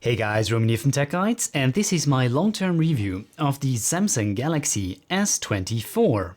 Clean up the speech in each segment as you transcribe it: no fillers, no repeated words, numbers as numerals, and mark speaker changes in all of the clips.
Speaker 1: Hey guys, Roman here from Tech Guides, and this is my long-term review of the Samsung Galaxy S24.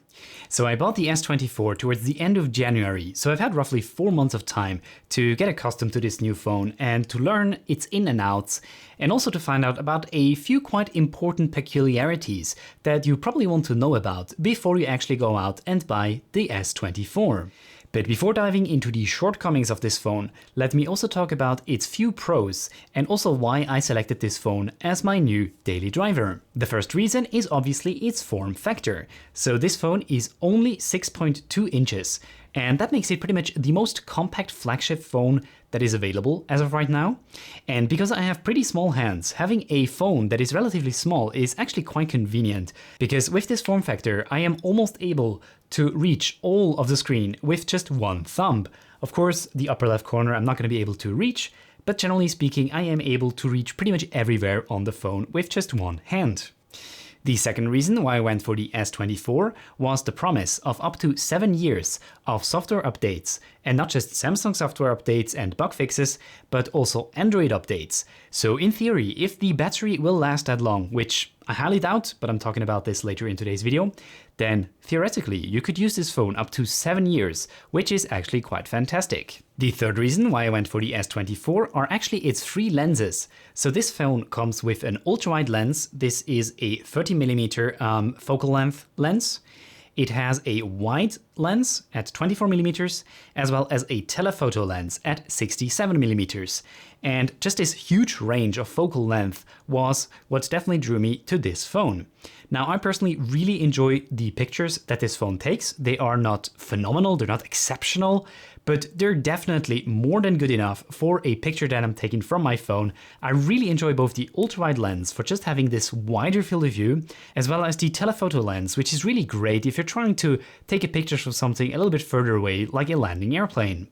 Speaker 1: So I bought the S24 towards the end of January, so I've had roughly 4 months of time to get accustomed to this new phone and to learn its in and outs, and also to find out about a few quite important peculiarities that you probably want to know about before you actually go out and buy the S24. But before diving into the shortcomings of this phone, let me also talk about its few pros and also why I selected this phone as my new daily driver. The first reason is obviously its form factor. So this phone is only 6.2 inches, and that makes it pretty much the most compact flagship phone that is available as of right now. And because I have pretty small hands, having a phone that is relatively small is actually quite convenient, because with this form factor I am almost able to reach all of the screen with just one thumb. Of course, the upper left corner I'm not going to be able to reach, but generally speaking I am able to reach pretty much everywhere on the phone with just one hand. The second reason why I went for the S24 was the promise of up to 7 years of software updates, and not just Samsung software updates and bug fixes, but also Android updates. So in theory, if the battery will last that long, which I highly doubt, but I'm talking about this later in today's video, then theoretically you could use this phone up to 7 years, which is actually quite fantastic. The third reason why I went for the S24 are actually its 3 lenses. So this phone comes with an ultra-wide lens. This is a 30mm focal length lens. It has a wide lens at 24mm, as well as a telephoto lens at 67mm. And just this huge range of focal length was what definitely drew me to this phone. Now, I personally really enjoy the pictures that this phone takes. They are not phenomenal, they're not exceptional, but they're definitely more than good enough for a picture that I'm taking from my phone. I really enjoy both the ultra-wide lens for just having this wider field of view, as well as the telephoto lens, which is really great if you're trying to take a picture of something a little bit further away, like a landing airplane.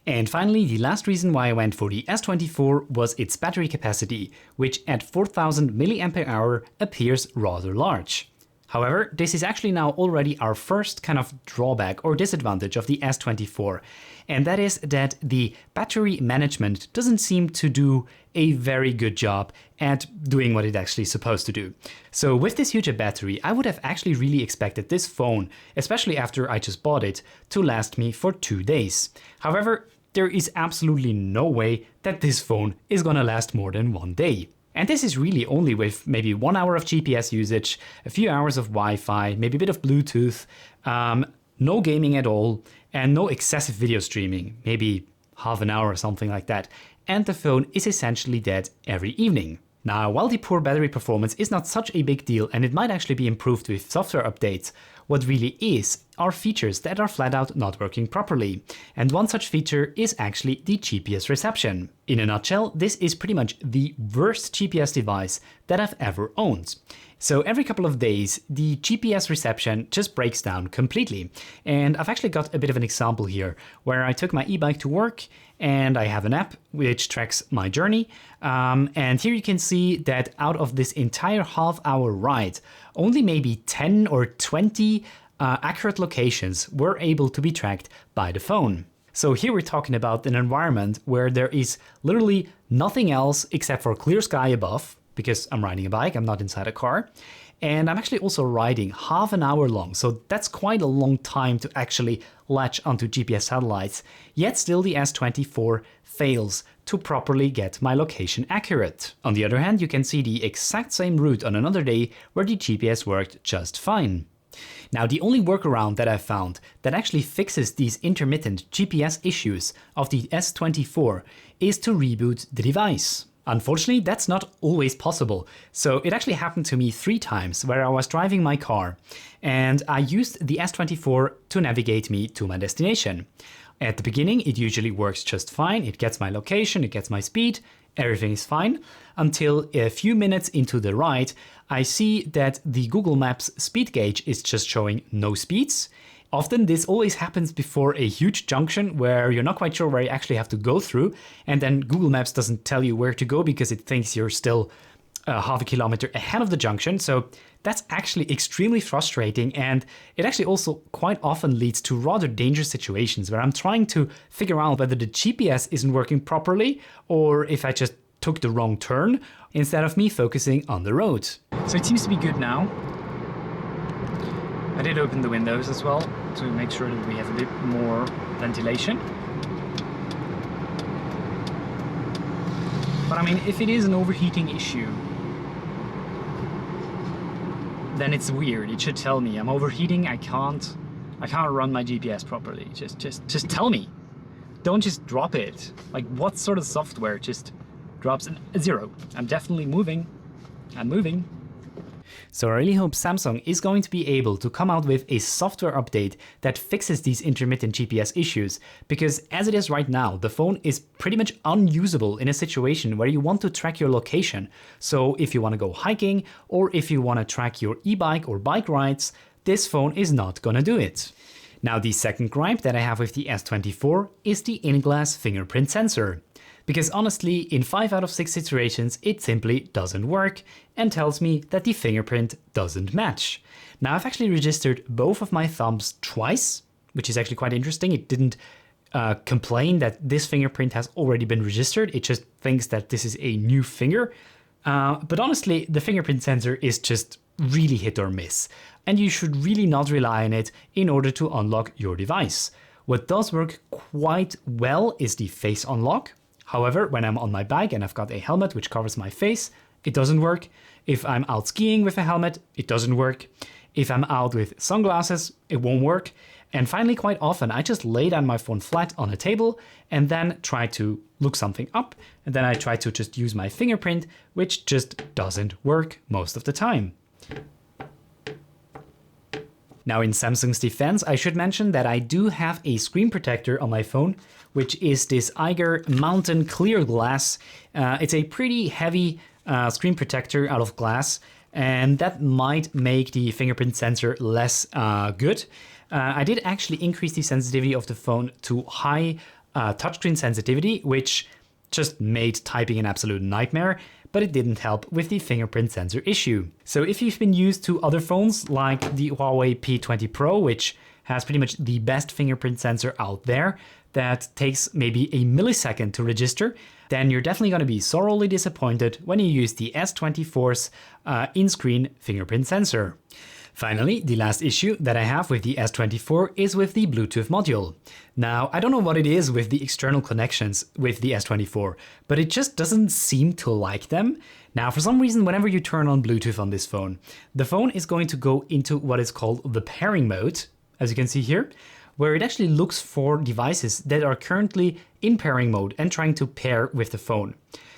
Speaker 1: And finally, the last reason why I went for the S24 was its battery capacity, which at 4000 mAh appears rather large. However, this is actually now already our first kind of drawback or disadvantage of the S24, and that is that the battery management doesn't seem to do a very good job at doing what it's actually supposed to do. So with this huge battery, I would have actually really expected this phone, especially after I just bought it, to last me for 2 days. However, there is absolutely no way that this phone is gonna last more than 1 day. And this is really only with maybe 1 hour of GPS usage, a few hours of Wi-Fi, maybe a bit of Bluetooth, no gaming at all, and no excessive video streaming, maybe half an hour or something like that. And the phone is essentially dead every evening. Now, while the poor battery performance is not such a big deal and it might actually be improved with software updates, what really is are features that are flat out not working properly. And one such feature is actually the GPS reception. In a nutshell, this is pretty much the worst GPS device that I've ever owned. So every couple of days, the GPS reception just breaks down completely. And I've actually got a bit of an example here where I took my e-bike to work and I have an app which tracks my journey. And here you can see that out of this entire half-hour ride, only maybe 10 or 20 accurate locations were able to be tracked by the phone. So here we're talking about an environment where there is literally nothing else except for clear sky above, because I'm riding a bike, I'm not inside a car. And I'm actually also riding half an hour long, so that's quite a long time to actually latch onto GPS satellites, yet still the S24 fails to properly get my location accurate. On the other hand, you can see the exact same route on another day where the GPS worked just fine. Now, the only workaround that I've found that actually fixes these intermittent GPS issues of the S24 is to reboot the device. Unfortunately, that's not always possible. So it actually happened to me 3 times where I was driving my car and I used the S24 to navigate me to my destination. At the beginning, it usually works just fine. It gets my location, it gets my speed, everything is fine, until a few minutes into the ride, I see that the Google Maps speed gauge is just showing no speeds. Often this always happens before a huge junction where you're not quite sure where you actually have to go through, and then Google Maps doesn't tell you where to go because it thinks you're still half a kilometer ahead of the junction. So that's actually extremely frustrating, and it actually also quite often leads to rather dangerous situations where I'm trying to figure out whether the GPS isn't working properly or if I just took the wrong turn instead of me focusing on the road. So it seems to be good now. I did open the windows as well to make sure that we have a bit more ventilation. But I mean, if it is an overheating issue, then it's weird. It should tell me I'm overheating. I can't run my GPS properly. Just tell me. Don't just drop it. Like, what sort of software just drops a 0? I'm definitely moving. I'm moving. So I really hope Samsung is going to be able to come out with a software update that fixes these intermittent GPS issues, because as it is right now, the phone is pretty much unusable in a situation where you want to track your location. So if you want to go hiking, or if you want to track your e-bike or bike rides, this phone is not gonna do it. Now, the second gripe that I have with the S24 is the in-glass fingerprint sensor. Because honestly, in 5 out of 6 situations, it simply doesn't work and tells me that the fingerprint doesn't match. Now, I've actually registered both of my thumbs twice, which is actually quite interesting. It didn't complain that this fingerprint has already been registered. It just thinks that this is a new finger. But honestly, the fingerprint sensor is just really hit or miss. And you should really not rely on it in order to unlock your device. What does work quite well is the face unlock. However, when I'm on my bike and I've got a helmet which covers my face, it doesn't work. If I'm out skiing with a helmet, it doesn't work. If I'm out with sunglasses, it won't work. And finally, quite often, I just lay down my phone flat on a table and then try to look something up. And then I try to just use my fingerprint, which just doesn't work most of the time. Now, in Samsung's defense, I should mention that I do have a screen protector on my phone, which is this Eiger Mountain Clear Glass. It's a pretty heavy screen protector out of glass, and that might make the fingerprint sensor less good. I did actually increase the sensitivity of the phone to high touchscreen sensitivity, which just made typing an absolute nightmare, but it didn't help with the fingerprint sensor issue. So if you've been used to other phones like the Huawei P20 Pro, which has pretty much the best fingerprint sensor out there, that takes maybe a millisecond to register, then you're definitely going to be sorely disappointed when you use the S24's in-screen fingerprint sensor. Finally, the last issue that I have with the S24 is with the Bluetooth module. Now, I don't know what it is with the external connections with the S24, but it just doesn't seem to like them. Now, for some reason, whenever you turn on Bluetooth on this phone, the phone is going to go into what is called the pairing mode, as you can see here, where it actually looks for devices that are currently in pairing mode and trying to pair with the phone.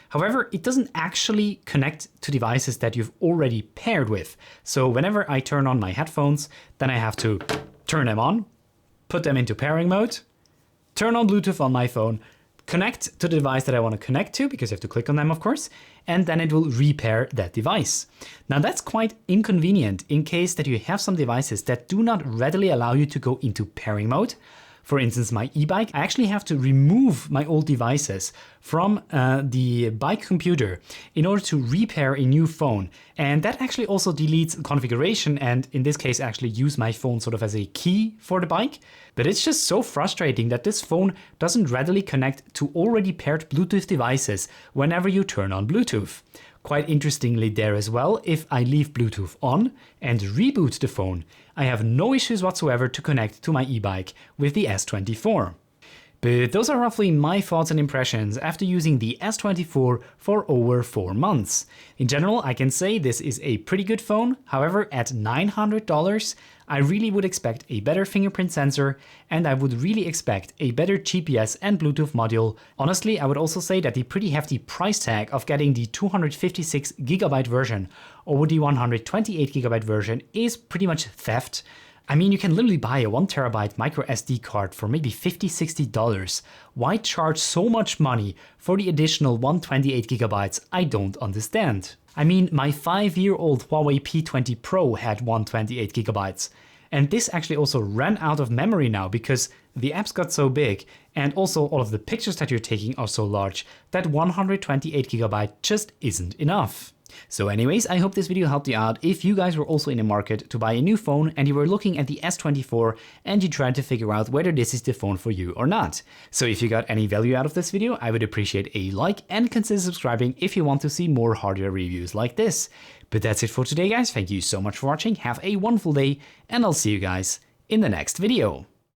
Speaker 1: However, it doesn't actually connect to devices that you've already paired with. So whenever I turn on my headphones, then I have to turn them on, put them into pairing mode, turn on Bluetooth on my phone, connect to the device that I want to connect to, because you have to click on them, of course, and then it will repair that device. Now, that's quite inconvenient in case that you have some devices that do not readily allow you to go into pairing mode. For instance, my e-bike, I actually have to remove my old devices from the bike computer in order to repair a new phone. And that actually also deletes configuration, and in this case actually use my phone sort of as a key for the bike. But it's just so frustrating that this phone doesn't readily connect to already paired Bluetooth devices whenever you turn on Bluetooth. Quite interestingly there as well, if I leave Bluetooth on and reboot the phone, I have no issues whatsoever to connect to my e-bike with the S24. But those are roughly my thoughts and impressions after using the S24 for over 4 months. In general, I can say this is a pretty good phone. However, at $900, I really would expect a better fingerprint sensor, and I would really expect a better GPS and Bluetooth module. Honestly, I would also say that the pretty hefty price tag of getting the 256GB version over the 128GB version is pretty much theft. I mean, you can literally buy a 1TB micro SD card for maybe $50–60. Why charge so much money for the additional 128GB? I don't understand. I mean, my 5-year-old Huawei P20 Pro had 128GB. And this actually also ran out of memory now because the apps got so big, and also all of the pictures that you're taking are so large that 128GB just isn't enough. So anyways, I hope this video helped you out if you guys were also in the market to buy a new phone and you were looking at the S24 and you tried to figure out whether this is the phone for you or not. So if you got any value out of this video, I would appreciate a like and consider subscribing if you want to see more hardware reviews like this. But that's it for today, guys. Thank you so much for watching. Have a wonderful day and I'll see you guys in the next video.